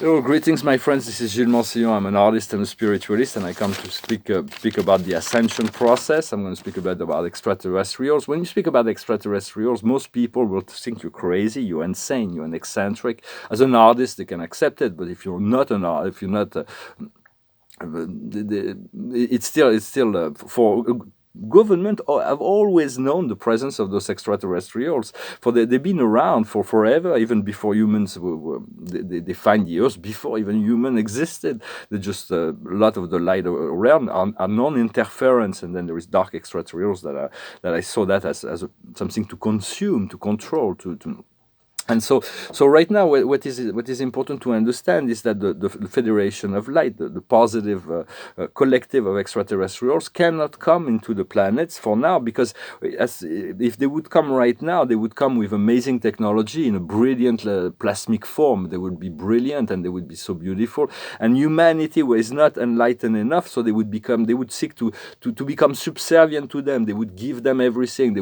Hello, greetings, my friends. This is Gillesmansillon. I'm an artist and a spiritualist, and I come to speak about the ascension process. I'm going to speak about extraterrestrials. When you speak about extraterrestrials, most people will think you're crazy, you're insane, you're an eccentric. As an artist, they can accept it, but if you're not an art, if you're not, it's still for. Government have always known the presence of those extraterrestrials. They've been around for forever, even before humans they find the Earth, before even human existed. They just a lot of the light around are non-interference, and then there is dark extraterrestrials that I saw that as something to consume, to control, to and so right now, what is important to understand is that the Federation of Light, the positive collective of extraterrestrials, cannot come into the planets for now, because if they would come right now, they would come with amazing technology in a brilliant plasmic form. They would be brilliant and they would be so beautiful. And humanity was not enlightened enough, so they would seek to become subservient to them. They would give them everything. They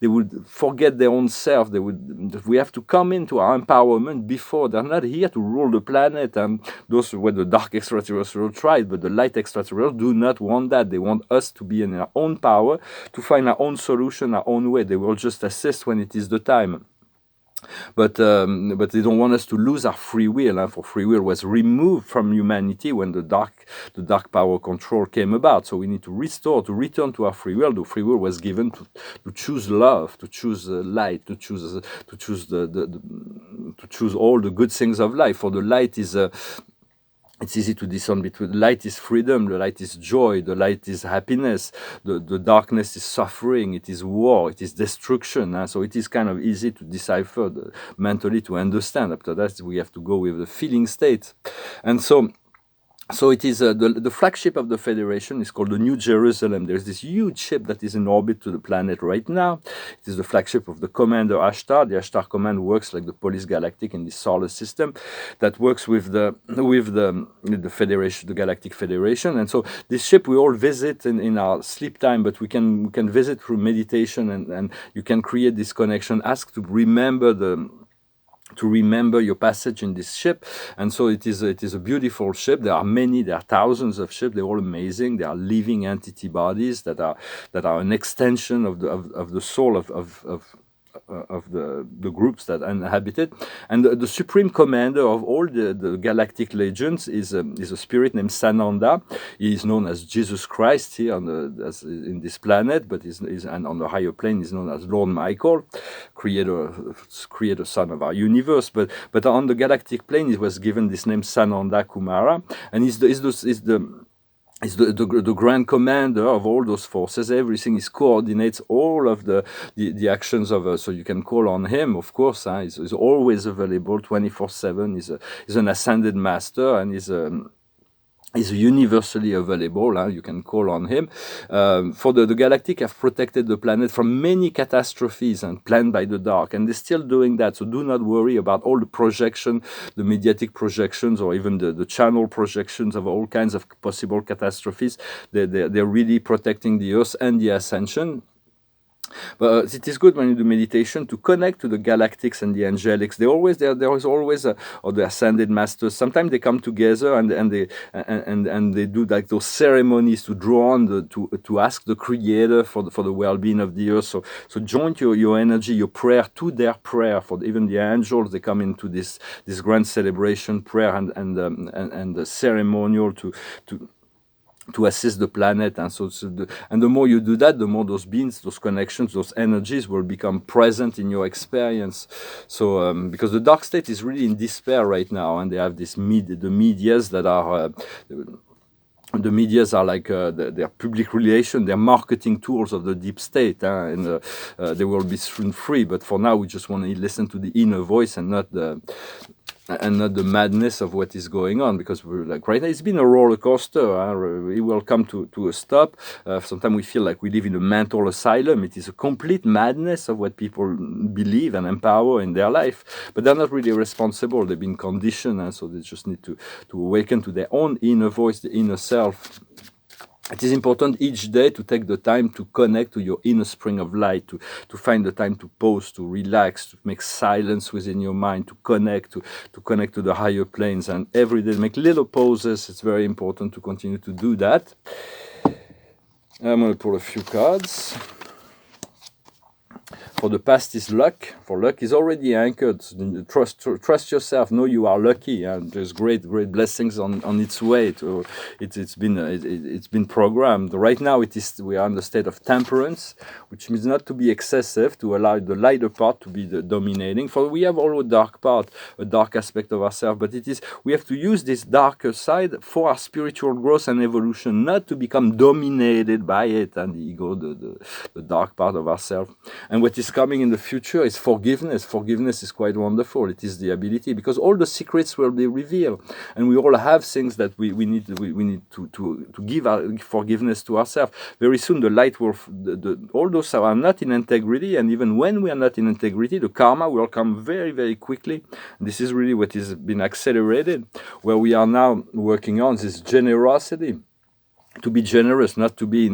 would forget their own self. We have to come into our empowerment before. They're not here to rule the planet. And those were the dark extraterrestrial tried, but the light extraterrestrials do not want that. They want us to be in our own power, to find our own solution, our own way. They will just assist when it is the time. But they don't want us to lose our free will. For free will was removed from humanity when the dark power control came about. So we need to return to our free will. The free will was given to choose love, to choose light, to choose all the good things of life. For the light is it's easy to discern between. Light is freedom, the light is joy, the light is happiness, the darkness is suffering, it is war, it is destruction. So it is kind of easy to decipher mentally, to understand. After that, we have to go with the feeling state. And so it is the flagship of the Federation is called the New Jerusalem. There's this huge ship that is in orbit to the planet right now. It is the flagship of the commander Ashtar. The Ashtar command works like the police galactic in the solar system that works with the Federation, the Galactic Federation. And so this ship we all visit in our sleep time, but we can visit through meditation, and you can create this connection. Ask to remember your passage in this ship. And so it is a beautiful ship. There are thousands of ships. They're all amazing. They are living entity bodies that are an extension of the soul of the groups that inhabit it. And the supreme commander of all the galactic legions is a spirit named Sananda. He is known as Jesus Christ here in this planet, but and on the higher plane is known as Lord Michael, creator, son of our universe. But on the galactic plane, he was given this name Sananda Kumara, and he's the grand commander of all those forces. Everything is coordinates all of the actions of so you can call on him, of course. He's always available 24/7. He's an ascended master, and is universally available. You can call on him. For the Galactic have protected the planet from many catastrophes and planned by the dark, and they're still doing that. So do not worry about all the projection, the mediatic projections, or even the channel projections of all kinds of possible catastrophes. They're really protecting the Earth and the ascension. But it is good when you do meditation to connect to the galactics and the angelics. There is always or the ascended masters. Sometimes they come together and they do like those ceremonies to draw on to ask the Creator for the well-being of the earth. So join your energy, your prayer to their prayer. For even the angels, they come into this grand celebration prayer and the ceremonial to assist the planet. And the more you do that, the more those beings, those connections, those energies will become present in your experience. So because the dark state is really in despair right now, and they have the medias that are the medias are like their public relation, their marketing tools of the deep state, and they will be soon free. But for now, we just want to listen to the inner voice and not the madness of what is going on, because we're like right now it's been a roller coaster. It will come to a stop. Sometimes we feel like we live in a mental asylum. It is a complete madness of what people believe and empower in their life, but they're not really responsible. They've been conditioned, and so they just need to awaken to their own inner voice, the inner self. it is important each day to take the time to connect to your inner spring of light, to find the time to pause, to relax, to make silence within your mind, to connect to the higher planes. And every day make little pauses. It's very important to continue to do that. I'm going to pull a few cards. For the past is luck. For luck is already anchored. Trust yourself. Know you are lucky, and there's great blessings on its way. It's been programmed. Right now we are in the state of temperance, which means not to be excessive, to allow the lighter part to be the dominating. For we have all a dark part, a dark aspect of ourselves, but we have to use this darker side for our spiritual growth and evolution, not to become dominated by it and the ego, the dark part of ourselves. And what is coming in the future is forgiveness. Forgiveness is quite wonderful. It is the ability, because all the secrets will be revealed, and we all have things that we need to give forgiveness to ourselves. Very soon the light will, all those are not in integrity, and even when we are not in integrity, the karma will come very, very quickly. This is really what has been accelerated, where we are now working on this generosity. To be generous, not to be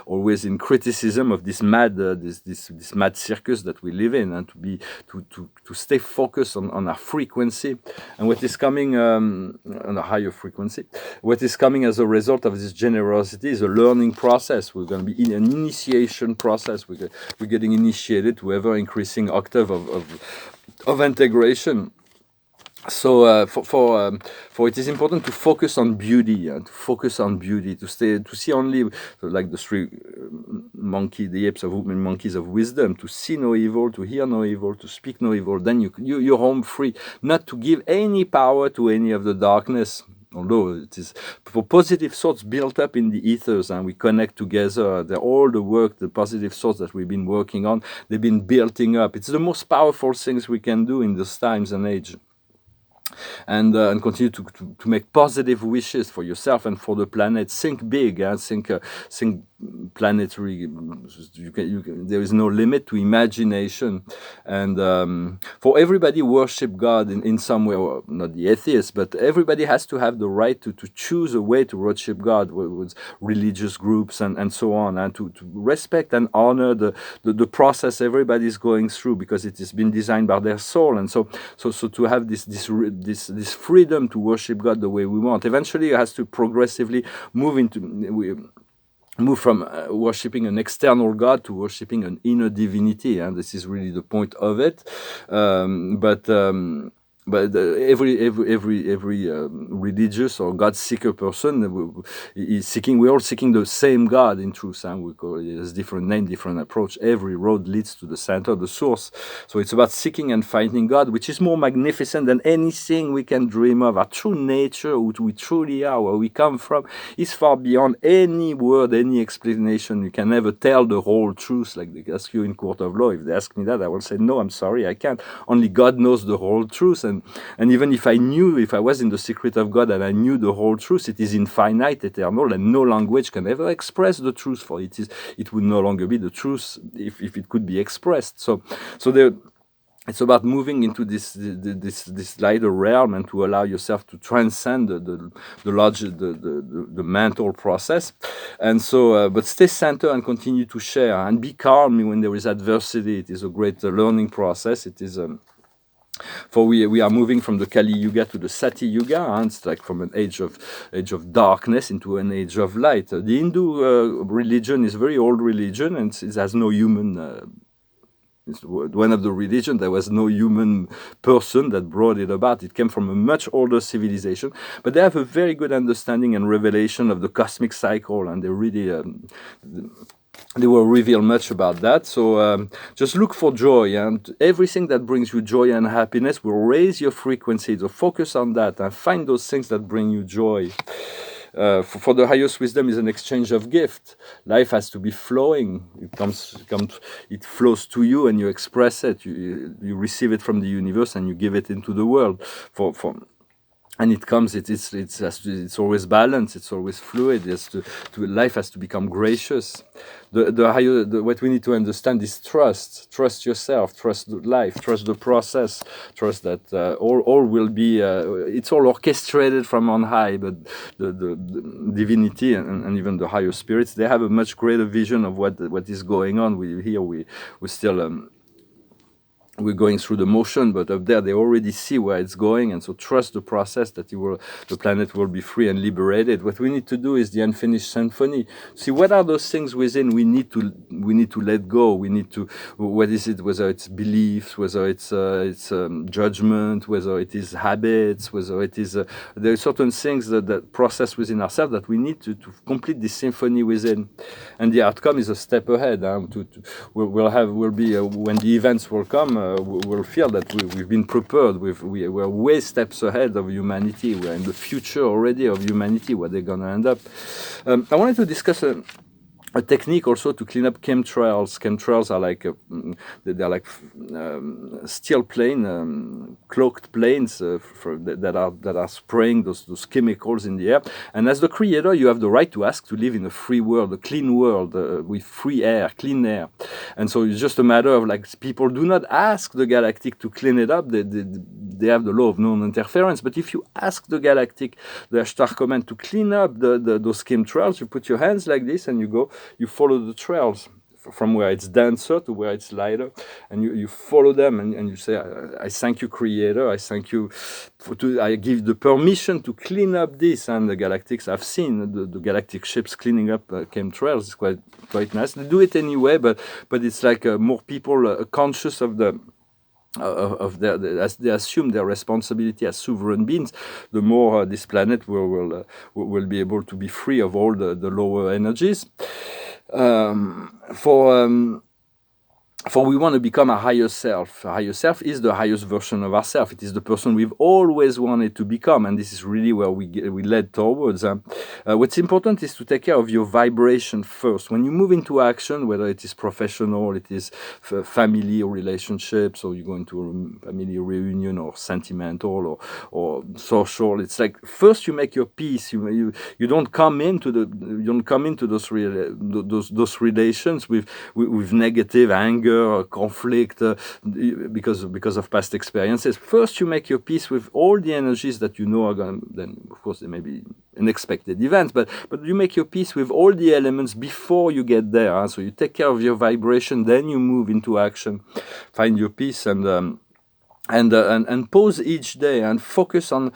always in criticism of this mad this mad circus that we live in, and to stay focused on our frequency and what is coming on a higher frequency. What is coming as a result of this generosity is a learning process. We're going to be in an initiation process. We're getting initiated to ever increasing octave of integration. So for it is important to focus on beauty, to see only like the three the apes of monkeys of wisdom, to see no evil, to hear no evil, to speak no evil. Then you're home free, not to give any power to any of the darkness. Although it is for positive thoughts built up in the ethers, and we connect together, all the work, the positive thoughts that we've been working on, they've been building up. It's the most powerful things we can do in this times and age. And continue to make positive wishes for yourself and for the planet. Think big, think planetary. There is no limit to imagination, and for everybody worship God in some way. Well, not the atheists, but everybody has to have the right to choose a way to worship God with religious groups and so on, and to respect and honor the process everybody's going through, because it has been designed by their soul. And so to have this freedom to worship God the way we want. Eventually it has to progressively move from worshipping an external God to worshipping an inner divinity, and this is really the point of it. But every religious or God seeker person is seeking. We're all seeking the same God in truth. We call it as different name, different approach. Every road leads to the center, the source. So it's about seeking and finding God, which is more magnificent than anything we can dream of. Our true nature, who we truly are, where we come from, is far beyond any word, any explanation. You can never tell the whole truth, like they ask you in court of law. If they ask me that, I will say, no, I'm sorry, I can't. Only God knows the whole truth. And even if I was in the secret of God and I knew the whole truth, it is infinite, eternal, and no language can ever express the truth. For it would no longer be the truth if it could be expressed. So it's about moving into this lighter realm, and to allow yourself to transcend the large, the mental process. And so, but stay centered and continue to share, and be calm when there is adversity. It is a great learning process. It is. For we are moving from the Kali Yuga to the Sati Yuga, and it's like from an age of darkness into an age of light. The Hindu religion is a very old religion, and it has no human. It's one of the religions, there was no human person that brought it about. It came from a much older civilization, but they have a very good understanding and revelation of the cosmic cycle, and they really. They will reveal much about that. So just look for joy, and everything that brings you joy and happiness will raise your frequency. So focus on that and find those things that bring you joy. For the highest wisdom is an exchange of gift. Life has to be flowing. It flows to you, and you express it. You receive it from the universe, and you give it into the world. and it comes, it's always balanced, it's always fluid. Life has to become gracious. What we need to understand is trust yourself, trust life, trust the process, trust that all will be, it's all orchestrated from on high. But the divinity and even the higher spirits, they have a much greater vision of what is going on. We still we're going through the motion, but up there they already see where it's going, and so trust the process that the planet will be free and liberated. What we need to do is the unfinished symphony. See, what are those things within we need to let go. We need to, what is it? Whether it's beliefs, whether it's judgment, whether it is habits, whether it is there are certain things that process within ourselves that we need to complete this symphony within, and the outcome is a step ahead. We'll be when the events will come. We'll feel that we've been prepared. We're way steps ahead of humanity. We're in the future already of humanity, where they're going to end up. I wanted to discuss a technique also to clean up chemtrails. Chemtrails are like they're like steel plane, cloaked planes that are spraying those chemicals in the air. And as the creator, you have the right to ask to live in a free world, a clean world with free air, clean air. And so it's just a matter of, like, people do not ask the galactic to clean it up. They have the law of non-interference. But if you ask the galactic, the Ashtar command, to clean up those chemtrails, you put your hands like this and you follow the trails from where it's denser to where it's lighter, and you follow them, and you say, I thank you, creator, I thank you I give the permission to clean up this. And the galactics, I've seen the galactic ships cleaning up chemtrails. It's quite nice. They do it anyway, but it's like more people conscious of as they assume their responsibility as sovereign beings, the more this planet will be able to be free of all the lower energies. For we want to become a higher self. A higher self is the highest version of ourselves. It is the person we've always wanted to become, and this is really where we led towards. What's important is to take care of your vibration first. When you move into action, whether it is professional, it is family or relationships, or you go into a family reunion, or sentimental or social, it's like first you make your peace. You don't come into those relations with negative anger, conflict, because of past experiences. First, you make your peace with all the energies that you know are going to, then of course there may be unexpected events, but you make your peace with all the elements before you get there. So you take care of your vibration, then you move into action, find your peace, and pause each day and focus on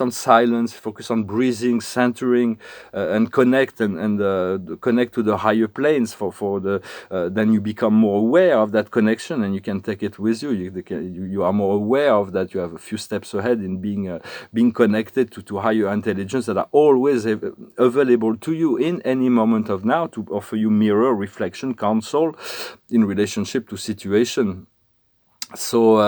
silence, focus on breathing, centering, and connect and connect to the higher planes. Then you become more aware of that connection, and you can take it with you. You are more aware of that. You have a few steps ahead in being connected to higher intelligence that are always available to you in any moment of now to offer you mirror, reflection, counsel in relationship to situation. So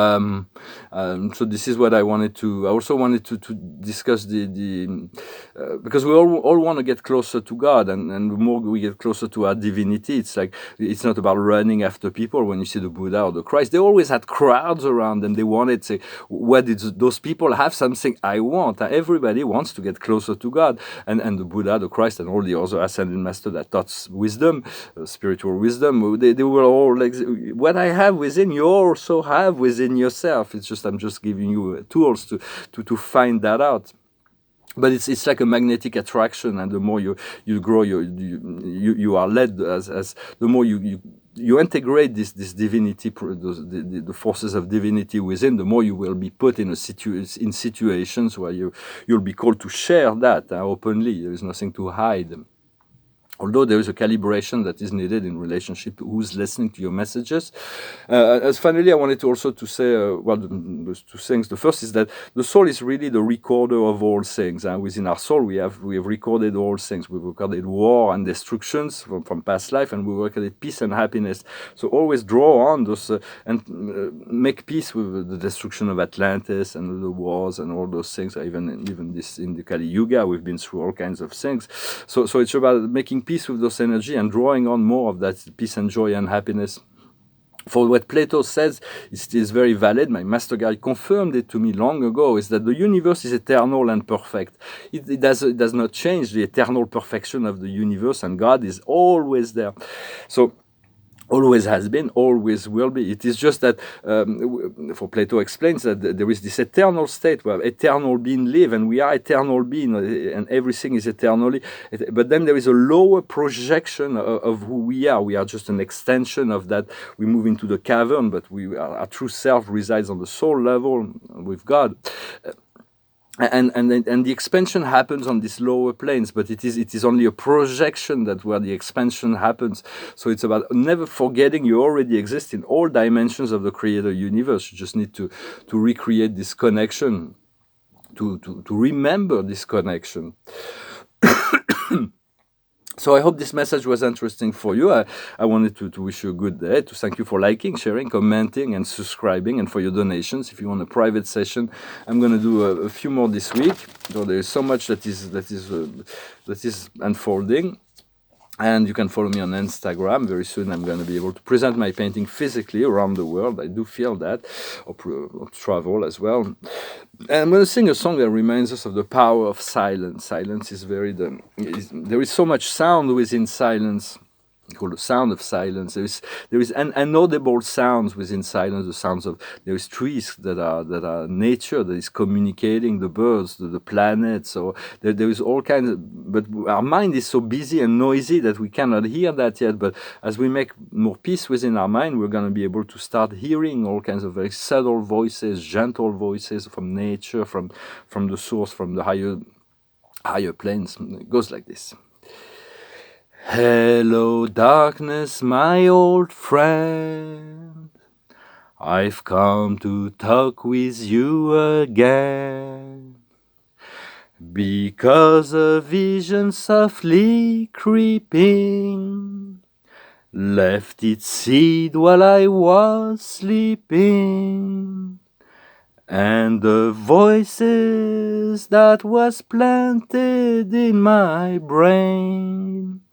this is what I wanted to. I also wanted to discuss because we all want to get closer to God, and the more we get closer to our divinity, it's like it's not about running after people. When you see the Buddha or the Christ, they always had crowds around them. They wanted to say, "What did those people have? Something I want." Everybody wants to get closer to God, and the Buddha, the Christ, and all the other ascended masters that taught wisdom, spiritual wisdom. They were all like, "What I have within, you also have within yourself." It's just I'm just giving you tools to find that out. But it's like a magnetic attraction, and the more you grow, you are led as the more you integrate this divinity, the forces of divinity within, the more you will be put in in situations where you'll be called to share that openly. There is nothing to hide. Although there is a calibration that is needed in relationship to who's listening to your messages. As finally, I wanted to also to say, there's two things. The first is that the soul is really the recorder of all things. Within our soul, we have recorded all things. We've recorded war and destructions from past life, and we recorded peace and happiness. So always draw on those and make peace with the destruction of Atlantis and the wars and all those things. Even this in the Kali Yuga, we've been through all kinds of things. So it's about making peace with those energy and drawing on more of that peace and joy and happiness For what Plato says, it is very valid. My master guy confirmed it to me long ago, is that the universe is eternal and perfect. It does not change the eternal perfection of the universe, and God is always there. So always has been, always will be. It is just that, for Plato explains that there is this eternal state where eternal being live, and we are eternal being, and everything is eternally. But then there is a lower projection of who we are. We are just an extension of that. We move into the cavern, but our true self resides on the soul level with God. And the expansion happens on these lower planes, but it is only a projection that where the expansion happens. So it's about never forgetting you already exist in all dimensions of the creator universe. You just need to recreate this connection, to remember this connection. So I hope this message was interesting for you. I wanted to wish you a good day, to thank you for liking, sharing, commenting, and subscribing, and for your donations. If you want a private session, I'm going to do a few more this week. So there is so much that is unfolding. And you can follow me on Instagram. Very soon I'm going to be able to present my painting physically around the world. I do feel that, or travel as well. And I'm going to sing a song that reminds us of the power of silence. Silence is there is so much sound within silence. Called the sound of silence. There is inaudible sounds within silence. The sounds of there is trees that are nature that is communicating, the birds, the planets. So there is all kinds of. But our mind is so busy and noisy that we cannot hear that yet. But as we make more peace within our mind, we're going to be able to start hearing all kinds of very subtle voices, gentle voices from nature, from the source, from the higher planes. It goes like this. Hello, darkness, my old friend. I've come to talk with you again. Because a vision softly creeping left its seed while I was sleeping. And the voices that was planted in my brain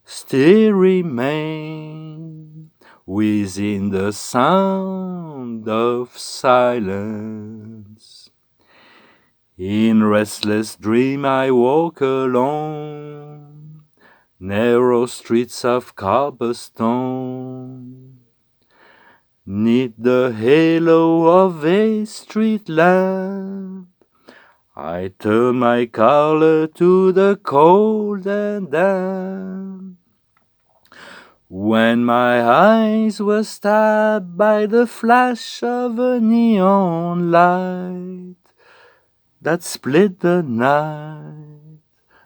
still remain within the sound of silence. In restless dream I walk alone, narrow streets of cobblestone. 'Neath the halo of a street lamp, I turn my collar to the cold and damp. When my eyes were stabbed by the flash of a neon light that split the night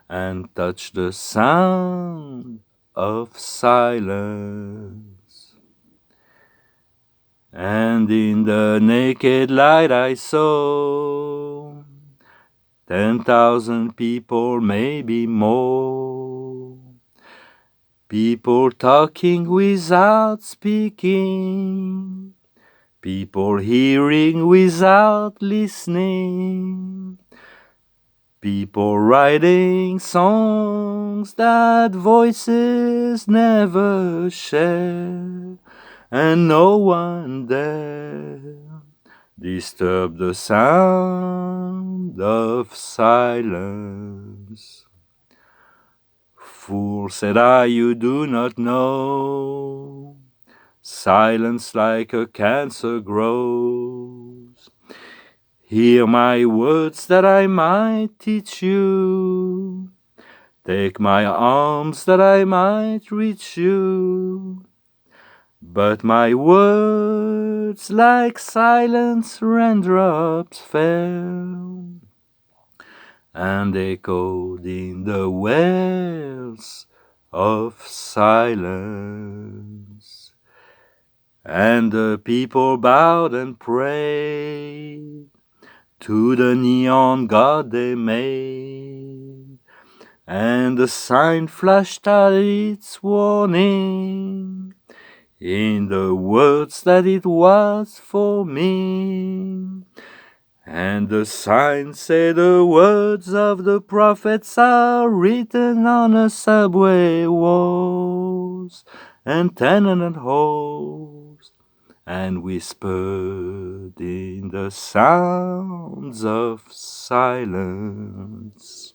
and touched the sound of silence. And in the naked light I saw 10,000 people, maybe more. People talking without speaking. People hearing without listening. People writing songs that voices never share. And no one dare disturb the sound of silence. Fool, said I, you do not know. Silence like a cancer grows. Hear my words that I might teach you. Take my arms that I might reach you. But my words like silence raindrops fell and echoed in the wells of silence. And the people bowed and prayed to the neon god they made, and the sign flashed out its warning in the words that it was for me. And the sign said the words of the prophets are written on the subway walls and tenement halls and whispered in the sounds of silence.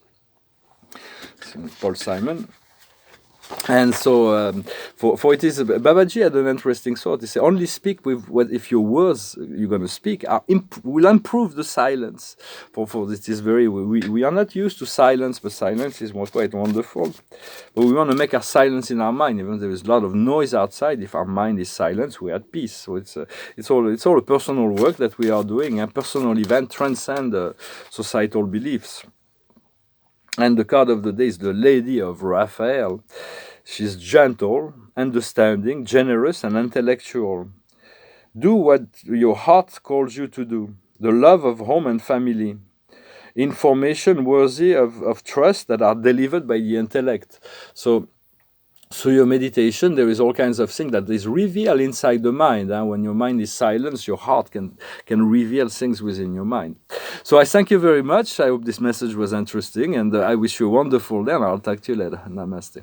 Paul Simon. And so, for it is Babaji had an interesting thought. He said, "Only speak with what if your words you're going to speak will improve the silence." For this is very we are not used to silence, but silence is quite wonderful. But we want to make our silence in our mind, even though there is a lot of noise outside. If our mind is silent, we are at peace. So it's all a personal work that we are doing. A personal event transcend societal beliefs. And the card of the day is the Lady of Raphael. She's gentle, understanding, generous, and intellectual. Do what your heart calls you to do. The love of home and family. Information worthy of trust that are delivered by the intellect. So through your meditation, there is all kinds of things that is revealed inside the mind. When your mind is silenced, your heart can reveal things within your mind. So I thank you very much. I hope this message was interesting, and I wish you a wonderful day, and I'll talk to you later. Namaste.